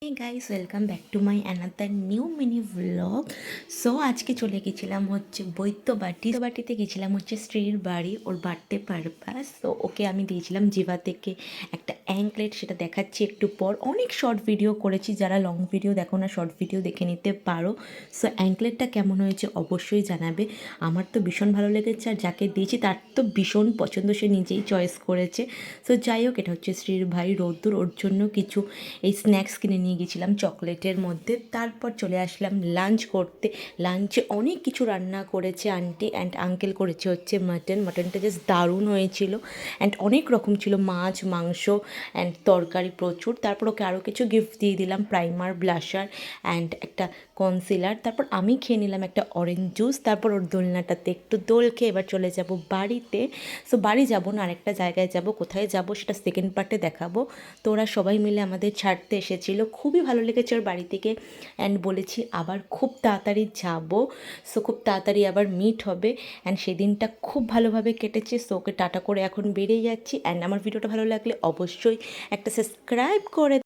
Hey guys, welcome back to my another new mini blog. So আজকে চলে গেছিলাম হচ্ছে বৈদ্যবাটিতে গেছিলাম হচ্ছে স্ত্রীর বাড়ি, ওর বার্থডে পারপাস। তো ওকে আমি দিয়েছিলাম জিভা থেকে একটা অ্যাঙ্কলেট, সেটা দেখাচ্ছি একটু পর। অনেক শর্ট ভিডিও করেছি, যারা লং ভিডিও দেখো না শর্ট ভিডিও দেখে নিতে পারো। সো অ্যাঙ্কলেটটা কেমন হয়েছে অবশ্যই জানাবে। আমার তো ভীষণ ভালো লেগেছে, আর যাকে দিয়েছি তার তো ভীষণ পছন্দ, সে নিজেই চয়েস করেছে। সো যাই হোক, এটা হচ্ছে শ্রীর ভাই রোদ্দুর, ওর জন্য কিছু এই স্ন্যাক্স কিনে নিয়ে গেছিলাম চকলেটের মধ্যে। তারপর চলে আসলাম লাঞ্চ করতে। লাঞ্চে অনেক কিছু রান্না করেছে আন্টি, অ্যান্ড আঙ্কেল করেছে হচ্ছে মাটনটা জাস্ট দারুণ হয়েছিল। অ্যান্ড অনেক রকম ছিল, মাছ, মাংস অ্যান্ড তরকারি প্রচুর। তারপর ওকে আরও কিছু গিফট দিয়ে দিলাম, প্রাইমার, ব্লাশার অ্যান্ড একটা কনসিলার। তারপর আমি খেয়ে নিলাম একটা অরেঞ্জ জুস। তারপর ওর দোলনাটাতে একটু দোল খেয়ে এবার চলে যাব বাড়িতে। সো বাড়ি যাব না, আরেকটা জায়গায় যাব। কোথায় যাব সেটা সেকেন্ড পার্টে দেখাবো। তো ওরা সবাই মিলে আমাদের ছাড়তে এসেছিলো, খুবই ভালো লেগেছে ওর বাড়ি থেকে। অ্যান্ড বলেছি আবার খুব তাড়াতাড়ি যাব। সো খুব তাড়াতাড়ি আবার মিট হবে। অ্যান্ড সেদিনটা খুব ভালোভাবে কেটেছে। সো ওকে টাটা করে এখন বেরিয়ে যাচ্ছি। অ্যান্ড আমার ভিডিওটা ভালো লাগলে অবশ্যই একটা সাবস্ক্রাইব করে